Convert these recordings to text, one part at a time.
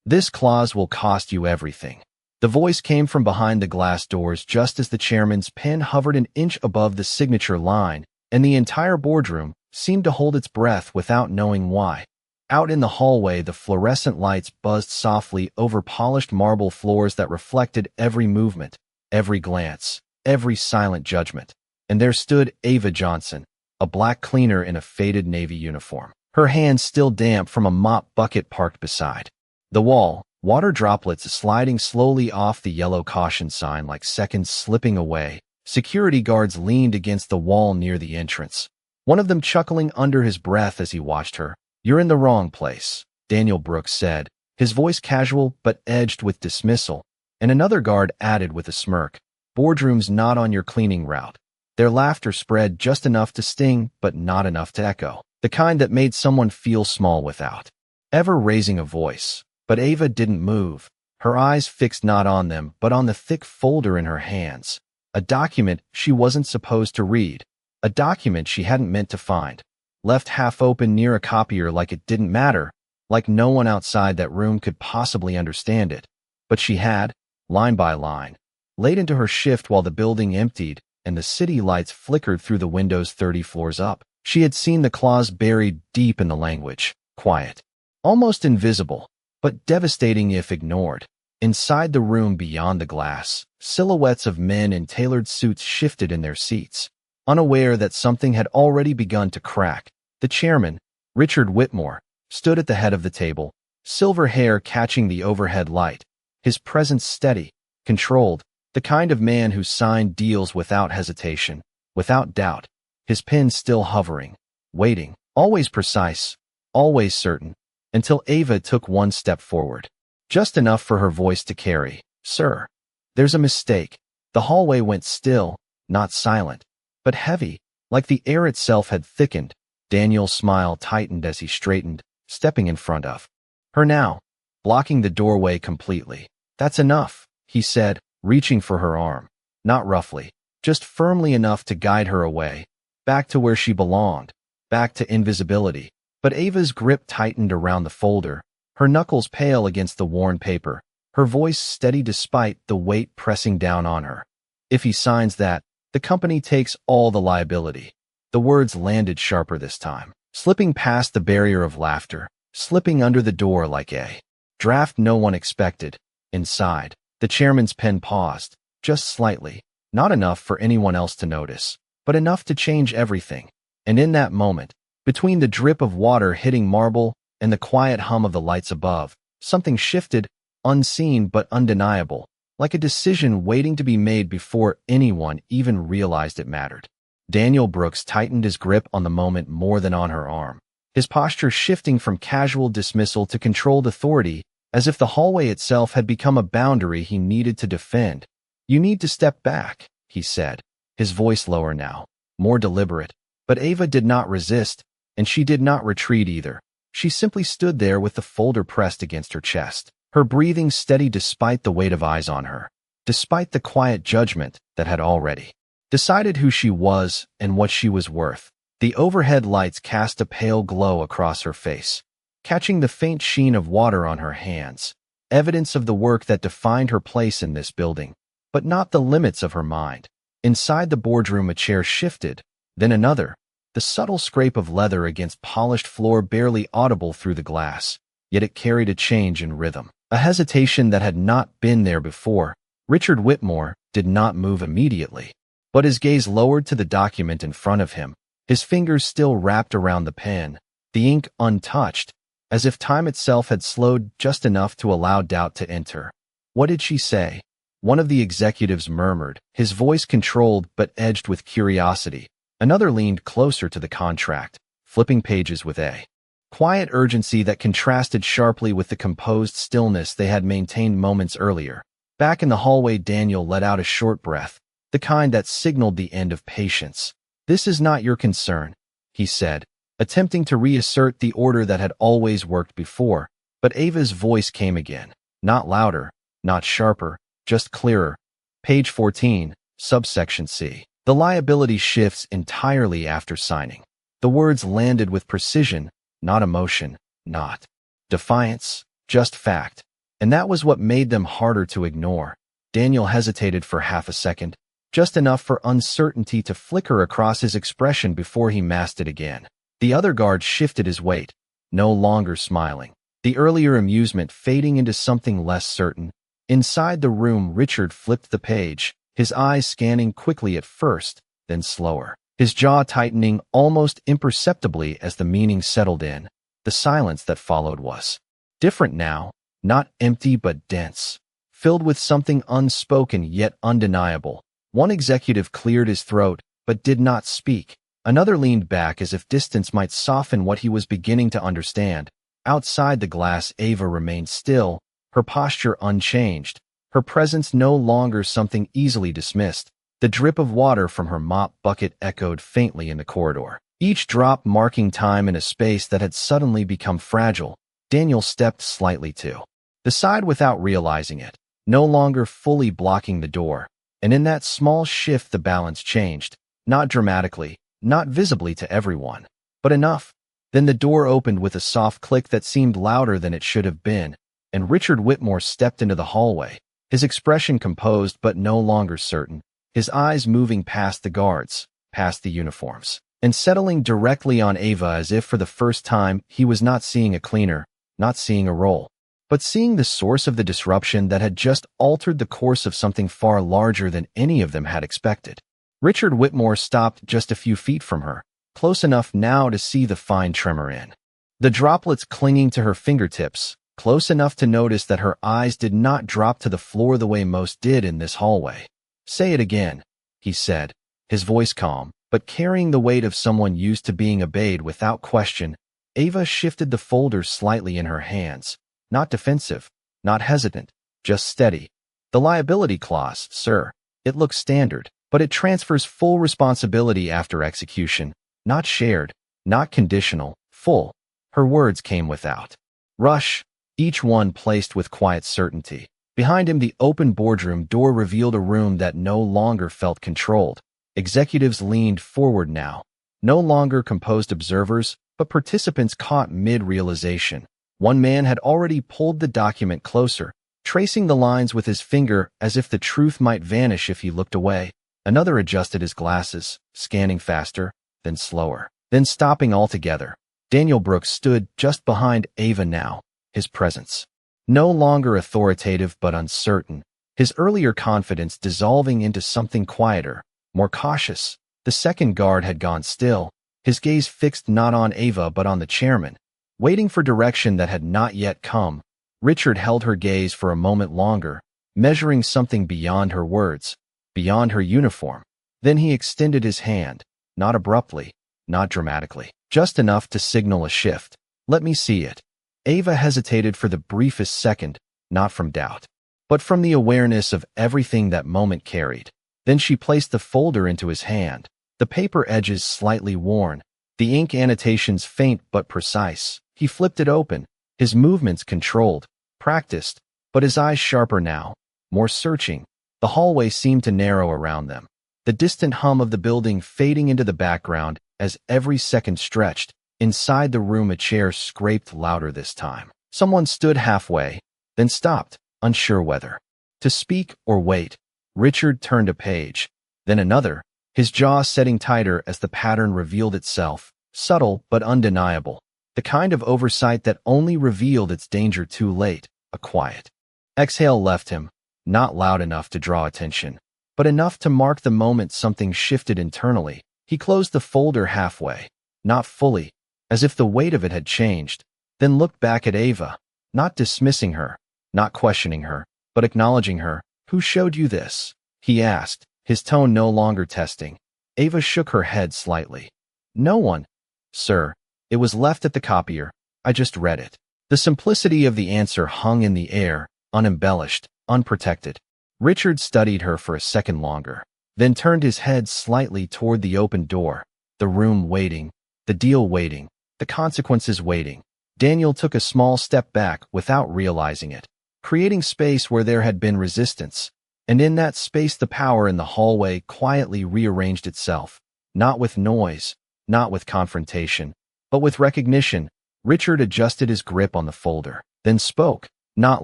This clause will cost you everything. The voice came from behind the glass doors just as the chairman's pen hovered an inch above the signature line, and the entire boardroom seemed to hold its breath without knowing why. Out in the hallway, the fluorescent lights buzzed softly over polished marble floors that reflected every movement, every glance, every silent judgment. And there stood Ava Johnson, a black cleaner in a faded navy uniform, her hands still damp from a mop bucket parked beside the wall, water droplets sliding slowly off the yellow caution sign like seconds slipping away. Security guards leaned against the wall near the entrance, one of them chuckling under his breath as he watched her. "You're in the wrong place," Daniel Brooks said, his voice casual but edged with dismissal, and another guard added with a smirk, "Boardroom's not on your cleaning route." Their laughter spread just enough to sting, but not enough to echo, the kind that made someone feel small without ever raising a voice. But Ava didn't move, her eyes fixed not on them but on the thick folder in her hands. A document she wasn't supposed to read, a document she hadn't meant to find, left half open near a copier like it didn't matter, like no one outside that room could possibly understand it. But she had, line by line, laid into her shift while the building emptied and the city lights flickered through the windows 30 floors up. She had seen the clause buried deep in the language, quiet, almost invisible, but devastating if ignored. Inside the room beyond the glass, silhouettes of men in tailored suits shifted in their seats, unaware that something had already begun to crack. The chairman, Richard Whitmore, stood at the head of the table, silver hair catching the overhead light, his presence steady, controlled, the kind of man who signed deals without hesitation, without doubt, his pen still hovering, waiting, always precise, always certain, until Ava took one step forward. Just enough for her voice to carry. "Sir, there's a mistake." The hallway went still, not silent, but heavy, like the air itself had thickened. Daniel's smile tightened as he straightened, stepping in front of her now, blocking the doorway completely. "That's enough," he said, reaching for her arm. Not roughly, just firmly enough to guide her away, back to where she belonged, back to invisibility. But Ava's grip tightened around the folder, her knuckles pale against the worn paper, her voice steady despite the weight pressing down on her. "If he signs that, the company takes all the liability." The words landed sharper this time, slipping past the barrier of laughter, slipping under the door like a draft no one expected. Inside, the chairman's pen paused, just slightly, not enough for anyone else to notice, but enough to change everything. And in that moment, between the drip of water hitting marble and the quiet hum of the lights above, something shifted, unseen but undeniable, like a decision waiting to be made before anyone even realized it mattered. Daniel Brooks tightened his grip on the moment more than on her arm, his posture shifting from casual dismissal to controlled authority, as if the hallway itself had become a boundary he needed to defend. "You need to step back," he said, his voice lower now, more deliberate. But Ava did not resist, and she did not retreat either. She simply stood there with the folder pressed against her chest, her breathing steady despite the weight of eyes on her, despite the quiet judgment that had already decided who she was and what she was worth. The overhead lights cast a pale glow across her face, catching the faint sheen of water on her hands, evidence of the work that defined her place in this building, but not the limits of her mind. Inside the boardroom, a chair shifted, then another, the subtle scrape of leather against polished floor barely audible through the glass, yet it carried a change in rhythm, a hesitation that had not been there before. Richard Whitmore did not move immediately, but his gaze lowered to the document in front of him, his fingers still wrapped around the pen, the ink untouched, as if time itself had slowed just enough to allow doubt to enter. "What did she say?" one of the executives murmured, his voice controlled but edged with curiosity. Another leaned closer to the contract, flipping pages with a quiet urgency that contrasted sharply with the composed stillness they had maintained moments earlier. Back in the hallway, Daniel let out a short breath, the kind that signaled the end of patience. "This is not your concern," he said, attempting to reassert the order that had always worked before. But Ava's voice came again, not louder, not sharper, just clearer. "Page 14, subsection C. The liability shifts entirely after signing." The words landed with precision, not emotion, not defiance, just fact. And that was what made them harder to ignore. Daniel hesitated for half a second, just enough for uncertainty to flicker across his expression before he masked it again. The other guard shifted his weight, no longer smiling, the earlier amusement fading into something less certain. Inside the room, Richard flipped the page, his eyes scanning quickly at first, then slower, his jaw tightening almost imperceptibly as the meaning settled in. The silence that followed was different now, not empty but dense, filled with something unspoken yet undeniable. One executive cleared his throat, but did not speak. Another leaned back as if distance might soften what he was beginning to understand. Outside the glass, Ava remained still, her posture unchanged, her presence no longer something easily dismissed. The drip of water from her mop bucket echoed faintly in the corridor, each drop marking time in a space that had suddenly become fragile. Daniel stepped slightly to the side without realizing it, no longer fully blocking the door. And in that small shift the balance changed, not dramatically, not visibly to everyone, but enough. Then the door opened with a soft click that seemed louder than it should have been, and Richard Whitmore stepped into the hallway, his expression composed but no longer certain, his eyes moving past the guards, past the uniforms, and settling directly on Ava as if for the first time he was not seeing a cleaner, not seeing a role, but seeing the source of the disruption that had just altered the course of something far larger than any of them had expected. Richard Whitmore stopped just a few feet from her, close enough now to see the fine tremor in the droplets clinging to her fingertips, close enough to notice that her eyes did not drop to the floor the way most did in this hallway. "Say it again," he said, his voice calm, but carrying the weight of someone used to being obeyed without question. Ava shifted the folder slightly in her hands, not defensive, not hesitant, just steady. "The liability clause, sir. It looks standard, but it transfers full responsibility after execution, not shared, not conditional, full." Her words came without rush, each one placed with quiet certainty. Behind him, the open boardroom door revealed a room that no longer felt controlled. Executives leaned forward now, no longer composed observers, but participants caught mid-realization. One man had already pulled the document closer, tracing the lines with his finger as if the truth might vanish if he looked away. Another adjusted his glasses, scanning faster, then slower, then stopping altogether. Daniel Brooks stood just behind Ava now, his presence no longer authoritative but uncertain, his earlier confidence dissolving into something quieter, more cautious. The second guard had gone still, his gaze fixed not on Ava but on the chairman, waiting for direction that had not yet come. Richard held her gaze for a moment longer, measuring something beyond her words, beyond her uniform. Then he extended his hand, not abruptly, not dramatically, just enough to signal a shift. "Let me see it." Ava hesitated for the briefest second, not from doubt, but from the awareness of everything that moment carried. Then she placed the folder into his hand, the paper edges slightly worn, the ink annotations faint but precise. He flipped it open, his movements controlled, practiced, but his eyes sharper now, more searching. The hallway seemed to narrow around them, the distant hum of the building fading into the background as every second stretched. Inside the room, a chair scraped louder this time. Someone stood halfway, then stopped, unsure whether to speak or wait. Richard turned a page, then another, his jaw setting tighter as the pattern revealed itself, subtle but undeniable, the kind of oversight that only revealed its danger too late. A quiet exhale left him, not loud enough to draw attention, but enough to mark the moment something shifted internally. He closed the folder halfway, not fully, as if the weight of it had changed, then looked back at Ava, not dismissing her, not questioning her, but acknowledging her. "Who showed you this?" he asked, his tone no longer testing. Ava shook her head slightly. "No one, sir. It was left at the copier. I just read it." The simplicity of the answer hung in the air, unembellished, unprotected. Richard studied her for a second longer, then turned his head slightly toward the open door, the room waiting, the deal waiting, the consequences waiting. Daniel took a small step back without realizing it, creating space where there had been resistance, and in that space the power in the hallway quietly rearranged itself, not with noise, not with confrontation, but with recognition. Richard adjusted his grip on the folder, then spoke, not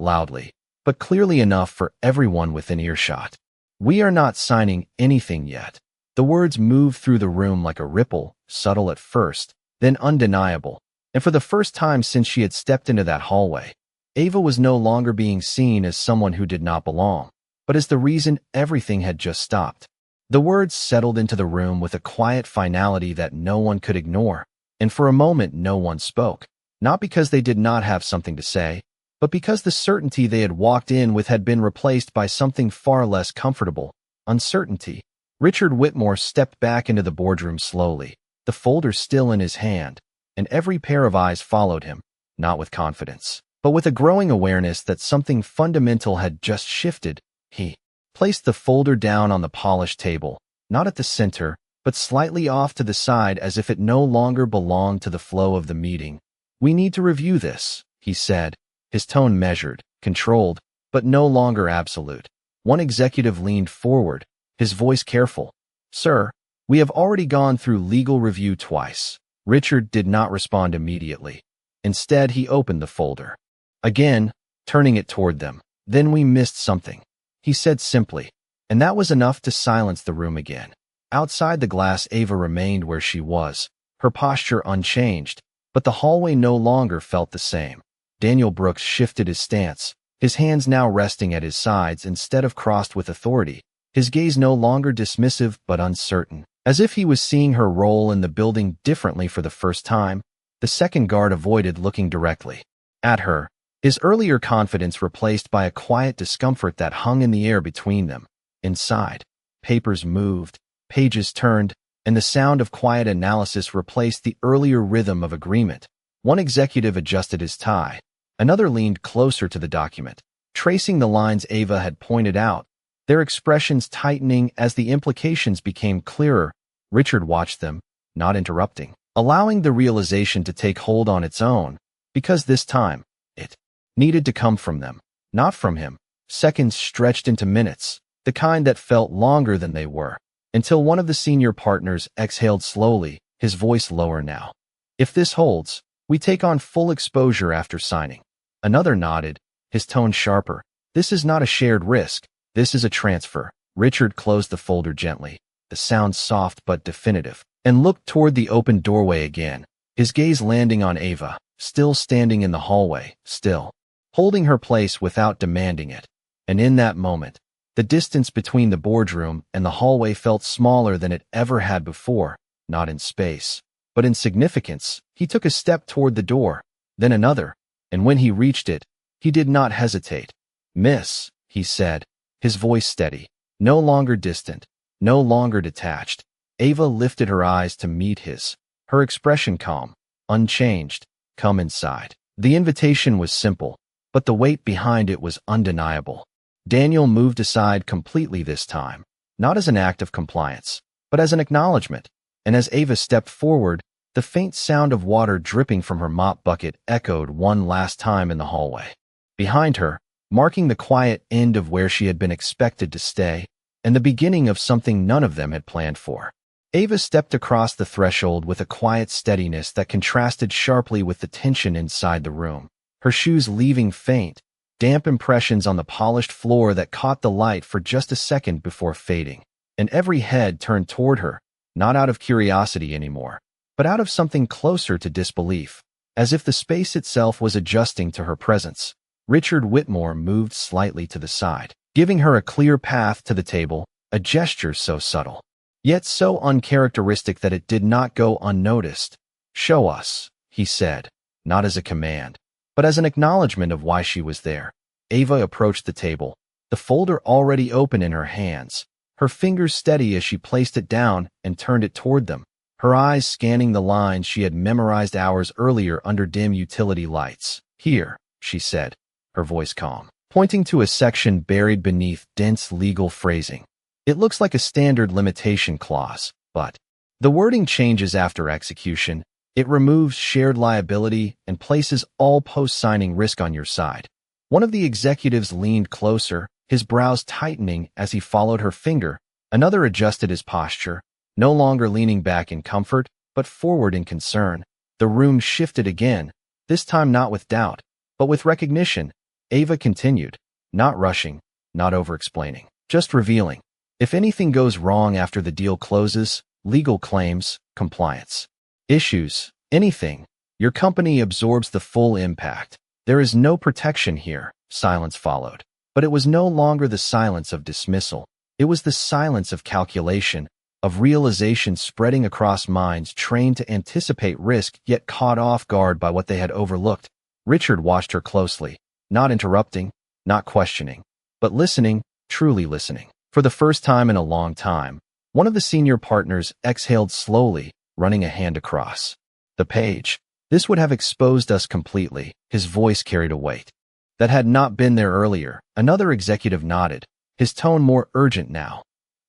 loudly, but clearly enough for everyone within earshot. "We are not signing anything yet." The words moved through the room like a ripple, subtle at first, then undeniable, and for the first time since she had stepped into that hallway, Ava was no longer being seen as someone who did not belong, but as the reason everything had just stopped. The words settled into the room with a quiet finality that no one could ignore, and for a moment no one spoke, not because they did not have something to say, but because the certainty they had walked in with had been replaced by something far less comfortable: uncertainty. Richard Whitmore stepped back into the boardroom slowly, the folder still in his hand, and every pair of eyes followed him, not with confidence, but with a growing awareness that something fundamental had just shifted. He placed the folder down on the polished table, not at the center, but slightly off to the side as if it no longer belonged to the flow of the meeting. "We need to review this," he said, his tone measured, controlled, but no longer absolute. One executive leaned forward, his voice careful. "Sir, we have already gone through legal review twice." Richard did not respond immediately. Instead, he opened the folder again, turning it toward them. "Then we missed something," he said simply, and that was enough to silence the room again. Outside the glass, Ava remained where she was, her posture unchanged, but the hallway no longer felt the same. Daniel Brooks shifted his stance, his hands now resting at his sides instead of crossed with authority, his gaze no longer dismissive but uncertain, as if he was seeing her role in the building differently for the first time. The second guard avoided looking directly at her, his earlier confidence replaced by a quiet discomfort that hung in the air between them. Inside, papers moved, pages turned, and the sound of quiet analysis replaced the earlier rhythm of agreement. One executive adjusted his tie. Another leaned closer to the document, tracing the lines Ava had pointed out, their expressions tightening as the implications became clearer. Richard watched them, not interrupting, allowing the realization to take hold on its own, because this time, it needed to come from them, not from him. Seconds stretched into minutes, the kind that felt longer than they were, until one of the senior partners exhaled slowly, his voice lower now. "If this holds, we take on full exposure after signing." Another nodded, his tone sharper. "This is not a shared risk. This is a transfer." Richard closed the folder gently, the sound soft but definitive, and looked toward the open doorway again, his gaze landing on Ava, still standing in the hallway, still holding her place without demanding it. And in that moment, the distance between the boardroom and the hallway felt smaller than it ever had before, not in space, but in significance. He took a step toward the door, then another, and when he reached it, he did not hesitate. "Miss," he said, his voice steady, no longer distant, no longer detached. Ava lifted her eyes to meet his, her expression calm, unchanged. "Come inside." The invitation was simple, but the weight behind it was undeniable. Daniel moved aside completely this time, not as an act of compliance, but as an acknowledgement, and as Ava stepped forward, the faint sound of water dripping from her mop bucket echoed one last time in the hallway. Behind her, marking the quiet end of where she had been expected to stay, and the beginning of something none of them had planned for. Ava stepped across the threshold with a quiet steadiness that contrasted sharply with the tension inside the room, her shoes leaving faint, damp impressions on the polished floor that caught the light for just a second before fading, and every head turned toward her, not out of curiosity anymore, but out of something closer to disbelief, as if the space itself was adjusting to her presence. Richard Whitmore moved slightly to the side, giving her a clear path to the table, a gesture so subtle, yet so uncharacteristic that it did not go unnoticed. "Show us," he said, not as a command, but as an acknowledgement of why she was there. Ava approached the table, the folder already open in her hands, her fingers steady as she placed it down and turned it toward them, her eyes scanning the lines she had memorized hours earlier under dim utility lights. "Here," she said, her voice calm, pointing to a section buried beneath dense legal phrasing. "It looks like a standard limitation clause, but the wording changes after execution. It removes shared liability and places all post-signing risk on your side." One of the executives leaned closer, his brows tightening as he followed her finger. Another adjusted his posture, no longer leaning back in comfort, but forward in concern. The room shifted again, this time not with doubt, but with recognition, Ava continued, not rushing, not over-explaining, just revealing. If anything goes wrong after the deal closes, legal claims, compliance issues, anything, your company absorbs the full impact. There is no protection here. Silence followed. But it was no longer the silence of dismissal. It was the silence of calculation, of realization spreading across minds trained to anticipate risk yet caught off guard by what they had overlooked. Richard watched her closely, not interrupting, not questioning, but listening, truly listening. For the first time in a long time, one of the senior partners exhaled slowly, running a hand across the page. This would have exposed us completely. His voice carried a weight that had not been there earlier. Another executive nodded, his tone more urgent now.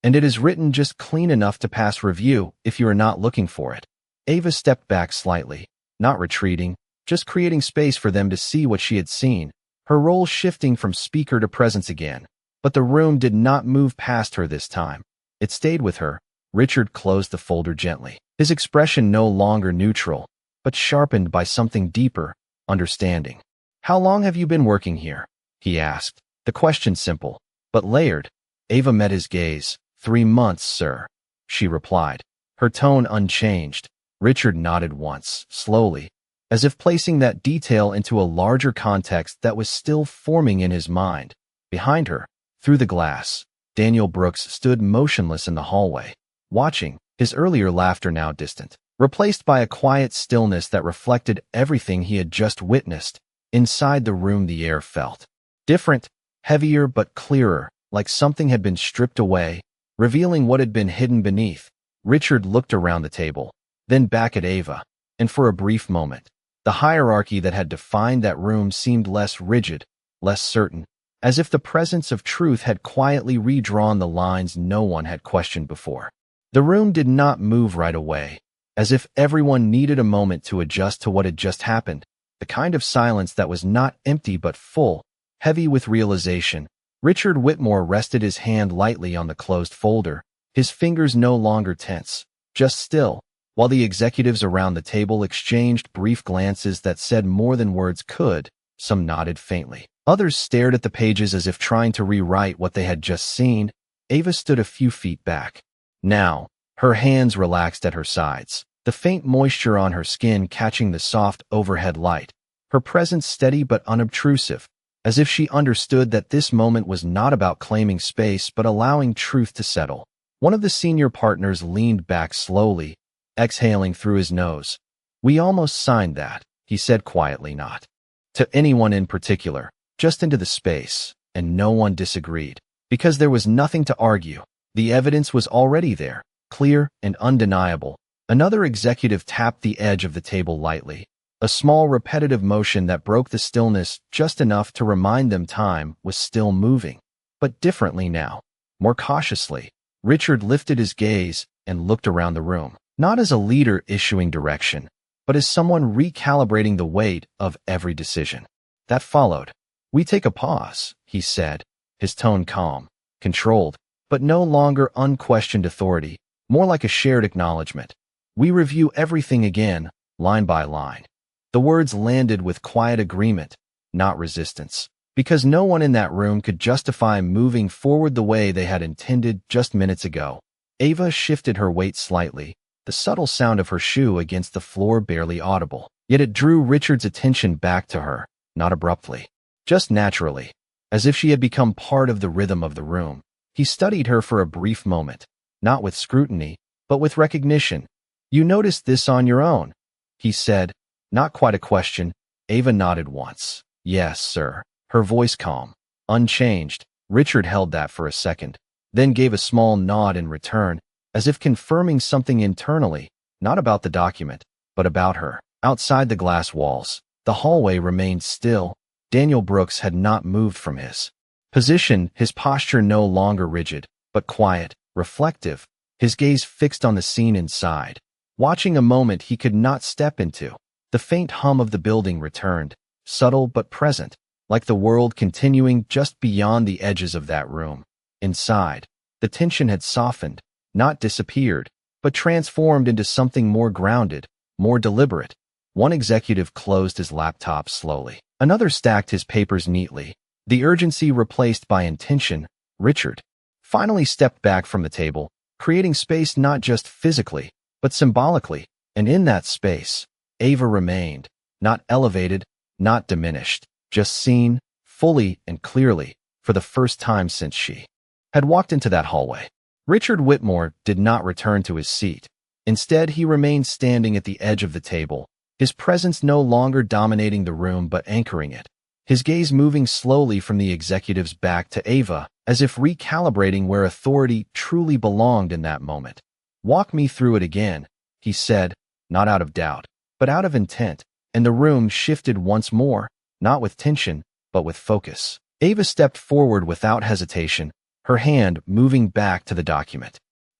And it is written just clean enough to pass review if you are not looking for it. Ava stepped back slightly, not retreating, just creating space for them to see what she had seen, her role shifting from speaker to presence again. But the room did not move past her this time. It stayed with her. Richard closed the folder gently, his expression no longer neutral, but sharpened by something deeper, understanding. How long have you been working here? He asked. The question simple, but layered. Ava met his gaze. 3 months, sir, she replied, her tone unchanged. Richard nodded once, slowly, as if placing that detail into a larger context that was still forming in his mind. Behind her, through the glass, Daniel Brooks stood motionless in the hallway, watching, his earlier laughter now distant, replaced by a quiet stillness that reflected everything he had just witnessed. Inside the room the air felt different, heavier but clearer, like something had been stripped away, revealing what had been hidden beneath. Richard looked around the table, then back at Ava, and for a brief moment, the hierarchy that had defined that room seemed less rigid, less certain, as if the presence of truth had quietly redrawn the lines no one had questioned before. The room did not move right away, as if everyone needed a moment to adjust to what had just happened, the kind of silence that was not empty but full, heavy with realization. Richard Whitmore rested his hand lightly on the closed folder, his fingers no longer tense, just still, while the executives around the table exchanged brief glances that said more than words could. Some nodded faintly. Others stared at the pages as if trying to rewrite what they had just seen. Ava stood a few feet back. Now, her hands relaxed at her sides, the faint moisture on her skin catching the soft overhead light, her presence steady but unobtrusive, as if she understood that this moment was not about claiming space but allowing truth to settle. One of the senior partners leaned back slowly, exhaling through his nose. We almost signed that, he said quietly, not to anyone in particular, just into the space, and no one disagreed, because there was nothing to argue. The evidence was already there, clear and undeniable. Another executive tapped the edge of the table lightly, a small repetitive motion that broke the stillness just enough to remind them time was still moving, but differently now, more cautiously. Richard lifted his gaze and looked around the room, not as a leader issuing direction, but as someone recalibrating the weight of every decision that followed. We take a pause, he said, his tone calm, controlled, but no longer unquestioned authority, more like a shared acknowledgement. We review everything again, line by line. The words landed with quiet agreement, not resistance, because no one in that room could justify moving forward the way they had intended just minutes ago. Ava shifted her weight slightly, the subtle sound of her shoe against the floor barely audible. Yet it drew Richard's attention back to her, not abruptly, just naturally, as if she had become part of the rhythm of the room. He studied her for a brief moment, not with scrutiny, but with recognition. You noticed this on your own, he said, not quite a question. Ava nodded once. Yes, sir. Her voice calm, unchanged. Richard held that for a second, then gave a small nod in return, as if confirming something internally, not about the document, but about her. Outside the glass walls, the hallway remained still. Daniel Brooks had not moved from his position, his posture no longer rigid, but quiet, reflective, his gaze fixed on the scene inside, watching a moment he could not step into. The faint hum of the building returned, subtle but present, like the world continuing just beyond the edges of that room. Inside, the tension had softened, not disappeared, but transformed into something more grounded, more deliberate. One executive closed his laptop slowly. Another stacked his papers neatly, the urgency replaced by intention. Richard finally stepped back from the table, creating space not just physically, but symbolically, and in that space, Ava remained, not elevated, not diminished, just seen, fully and clearly, for the first time since she had walked into that hallway. Richard Whitmore did not return to his seat. Instead, he remained standing at the edge of the table, his presence no longer dominating the room but anchoring it, his gaze moving slowly from the executive's back to Ava, as if recalibrating where authority truly belonged in that moment. "Walk me through it again," he said, not out of doubt, but out of intent, and the room shifted once more, not with tension, but with focus. Ava stepped forward without hesitation, her hand moving back to the document.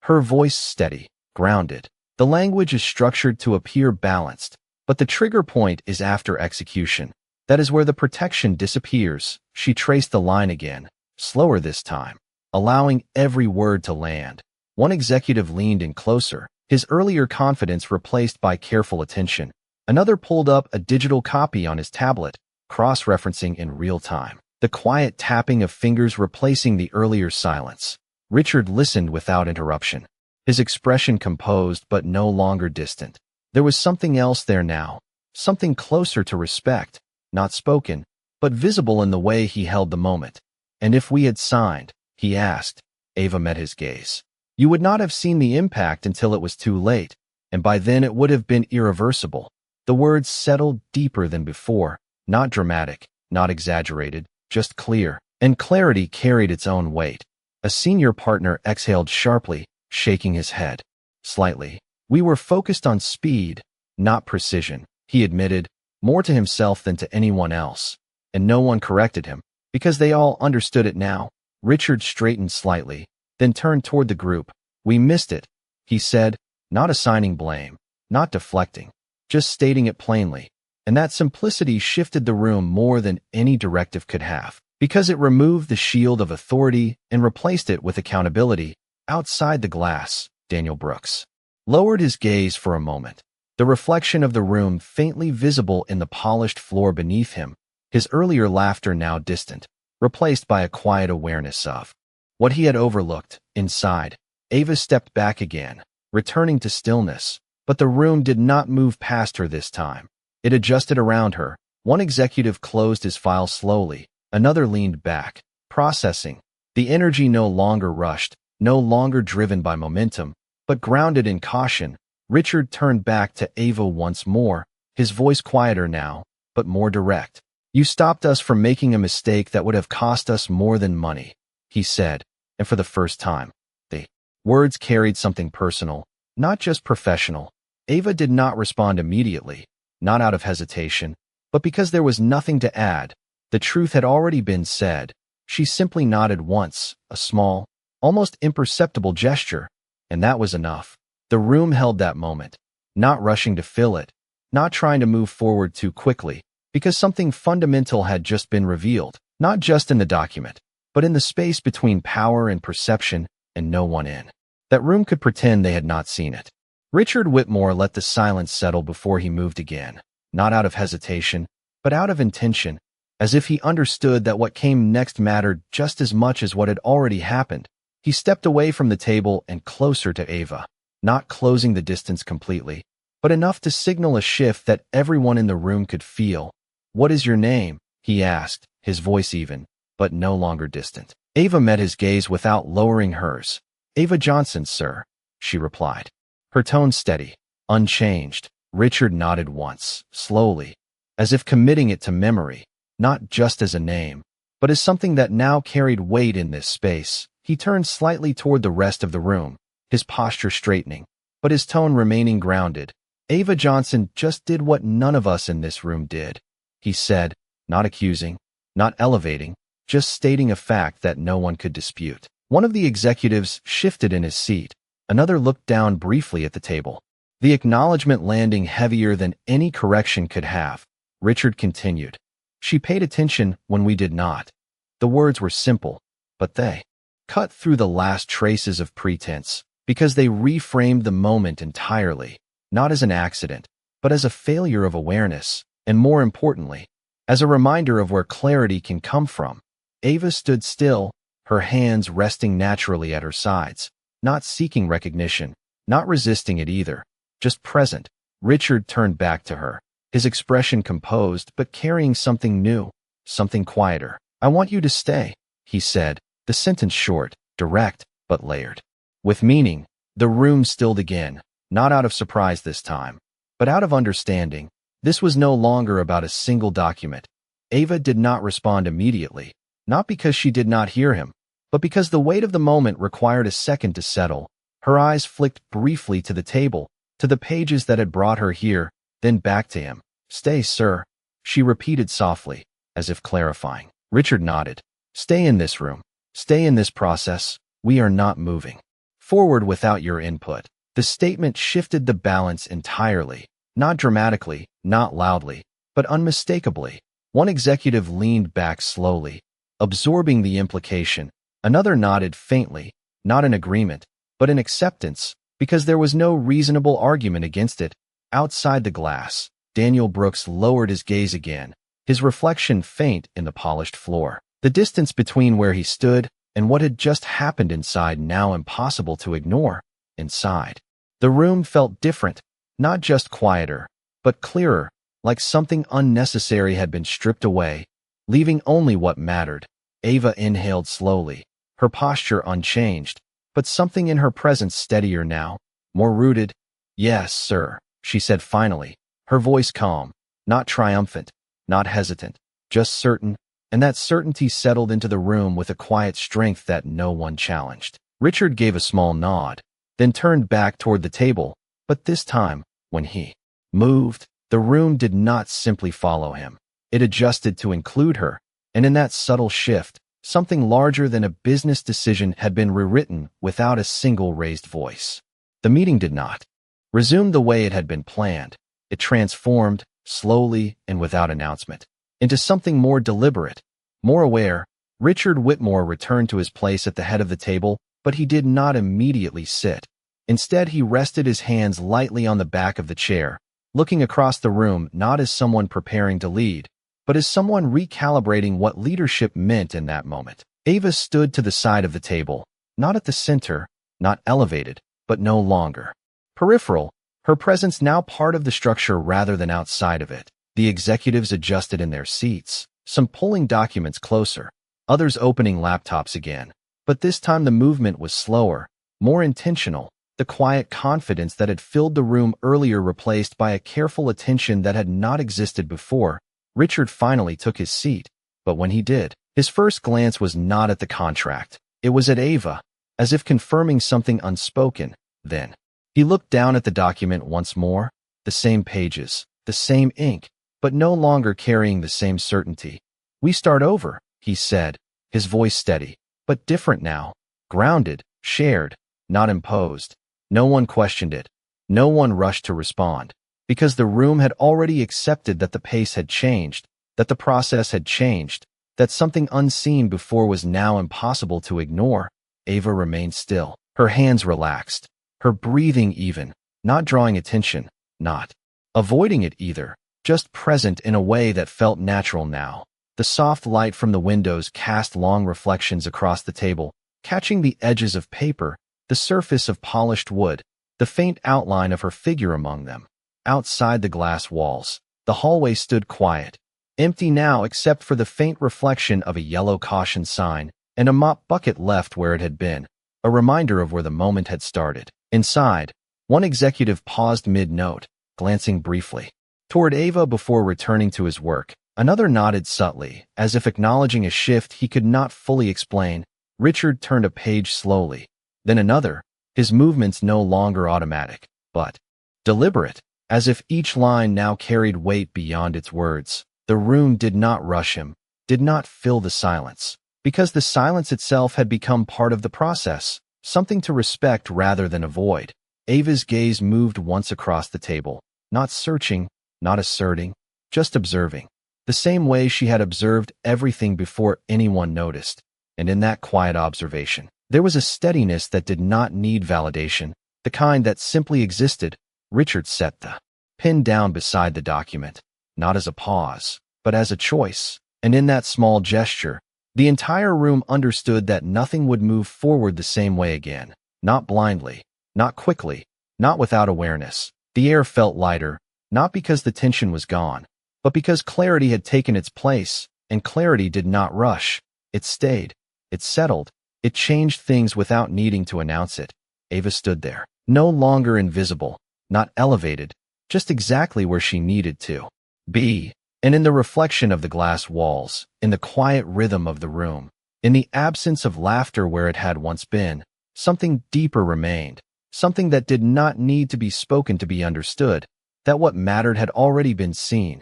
Her voice steady, grounded. The language is structured to appear balanced, but the trigger point is after execution. That is where the protection disappears. She traced the line again, slower this time, allowing every word to land. One executive leaned in closer, his earlier confidence replaced by careful attention. Another pulled up a digital copy on his tablet, cross-referencing in real time, the quiet tapping of fingers replacing the earlier silence. Richard listened without interruption, his expression composed but no longer distant. There was something else there now, something closer to respect, not spoken, but visible in the way he held the moment. "And if we had signed," he asked. Ava met his gaze. "You would not have seen the impact until it was too late, and by then it would have been irreversible." The words settled deeper than before, not dramatic, not exaggerated, just clear, and clarity carried its own weight. A senior partner exhaled sharply, shaking his head slightly. "We were focused on speed, not precision," he admitted, more to himself than to anyone else. And no one corrected him, because they all understood it now. Richard straightened slightly, then turned toward the group. "We missed it," he said, not assigning blame, not deflecting, just stating it plainly. And that simplicity shifted the room more than any directive could have, because it removed the shield of authority and replaced it with accountability. Outside the glass, Daniel Brooks lowered his gaze for a moment, the reflection of the room faintly visible in the polished floor beneath him, his earlier laughter now distant, replaced by a quiet awareness of what he had overlooked. Inside, Ava stepped back again, returning to stillness, but the room did not move past her this time. It adjusted around her. One executive closed his file slowly, another leaned back, processing. The energy no longer rushed, no longer driven by momentum, but grounded in caution. Richard turned back to Ava once more, his voice quieter now, but more direct. "You stopped us from making a mistake that would have cost us more than money," he said, and for the first time, the words carried something personal, not just professional. Ava did not respond immediately, not out of hesitation, but because there was nothing to add. The truth had already been said. She simply nodded once, a small, almost imperceptible gesture, and that was enough. The room held that moment, not rushing to fill it, not trying to move forward too quickly, because something fundamental had just been revealed, not just in the document, but in the space between power and perception, and no one in that room could pretend they had not seen it. Richard Whitmore let the silence settle before he moved again, not out of hesitation, but out of intention, as if he understood that what came next mattered just as much as what had already happened. He stepped away from the table and closer to Ava, not closing the distance completely, but enough to signal a shift that everyone in the room could feel. "What is your name?" he asked, his voice even, but no longer distant. Ava met his gaze without lowering hers. "Ava Johnson, sir," she replied, her tone steady, unchanged. Richard nodded once, slowly, as if committing it to memory, not just as a name, but as something that now carried weight in this space. He turned slightly toward the rest of the room, his posture straightening, but his tone remaining grounded. "Ava Johnson just did what none of us in this room did," he said, not accusing, not elevating, just stating a fact that no one could dispute. One of the executives shifted in his seat. Another looked down briefly at the table, the acknowledgement landing heavier than any correction could have. Richard continued. "She paid attention when we did not." The words were simple, but they cut through the last traces of pretense, because they reframed the moment entirely, not as an accident, but as a failure of awareness, and more importantly, as a reminder of where clarity can come from. Ava stood still, her hands resting naturally at her sides, not seeking recognition, not resisting it either, just present. Richard turned back to her, his expression composed but carrying something new, something quieter. "I want you to stay," he said, the sentence short, direct, but layered. With meaning. The room stilled again, not out of surprise this time, but out of understanding. This was no longer about a single document. Ava did not respond immediately, not because she did not hear him, but because the weight of the moment required a second to settle. Her eyes flicked briefly to the table, to the pages that had brought her here, then back to him. "Stay, sir," she repeated softly, as if clarifying. Richard nodded. "Stay in this room. Stay in this process. We are not moving forward without your input." The statement shifted the balance entirely, not dramatically, not loudly, but unmistakably. One executive leaned back slowly, absorbing the implication. Another nodded faintly, not in agreement, but in acceptance, because there was no reasonable argument against it. Outside the glass, Daniel Brooks lowered his gaze again, his reflection faint in the polished floor. The distance between where he stood and what had just happened inside now impossible to ignore. Inside, the room felt different, not just quieter, but clearer, like something unnecessary had been stripped away, leaving only what mattered. Ava inhaled slowly, her posture unchanged, but something in her presence steadier now, more rooted. "Yes, sir," she said finally, her voice calm, not triumphant, not hesitant, just certain, and that certainty settled into the room with a quiet strength that no one challenged. Richard gave a small nod, then turned back toward the table, but this time, when he moved, the room did not simply follow him. It adjusted to include her, and in that subtle shift, something larger than a business decision had been rewritten without a single raised voice. The meeting did not resume the way it had been planned. It transformed, slowly and without announcement, into something more deliberate, more aware. Richard Whitmore returned to his place at the head of the table, but he did not immediately sit. Instead, he rested his hands lightly on the back of the chair, looking across the room not as someone preparing to lead, but as someone recalibrating what leadership meant in that moment. Ava stood to the side of the table, not at the center, not elevated, but no longer peripheral, her presence now part of the structure rather than outside of it. The executives adjusted in their seats, some pulling documents closer, others opening laptops again. But this time the movement was slower, more intentional, the quiet confidence that had filled the room earlier replaced by a careful attention that had not existed before. Richard finally took his seat, but when he did, his first glance was not at the contract. It was at Ava, as if confirming something unspoken. Then, he looked down at the document once more, the same pages, the same ink, but no longer carrying the same certainty. "We start over," he said, his voice steady, but different now, grounded, shared, not imposed. No one questioned it. No one rushed to respond, because the room had already accepted that the pace had changed, that the process had changed, that something unseen before was now impossible to ignore. Ava remained still, her hands relaxed, her breathing even, not drawing attention, not avoiding it either, just present in a way that felt natural now. The soft light from the windows cast long reflections across the table, catching the edges of paper, the surface of polished wood, the faint outline of her figure among them. Outside the glass walls, the hallway stood quiet, empty now except for the faint reflection of a yellow caution sign and a mop bucket left where it had been, a reminder of where the moment had started. Inside, one executive paused mid-note, glancing briefly toward Ava before returning to his work. Another nodded subtly, as if acknowledging a shift he could not fully explain. Richard turned a page slowly, then another, his movements no longer automatic, but deliberate, as if each line now carried weight beyond its words. The room did not rush him, did not fill the silence, because the silence itself had become part of the process, something to respect rather than avoid. Ava's gaze moved once across the table, not searching, not asserting, just observing, the same way she had observed everything before anyone noticed. And in that quiet observation, there was a steadiness that did not need validation, the kind that simply existed. Richard set the pinned down beside the document, not as a pause, but as a choice. And in that small gesture, the entire room understood that nothing would move forward the same way again. Not blindly, not quickly, not without awareness. The air felt lighter, not because the tension was gone, but because clarity had taken its place, and clarity did not rush. It stayed. It settled. It changed things without needing to announce it. Ava stood there, no longer invisible, not elevated, just exactly where she needed to be. And in the reflection of the glass walls, in the quiet rhythm of the room, in the absence of laughter where it had once been, something deeper remained, something that did not need to be spoken to be understood, that what mattered had already been seen,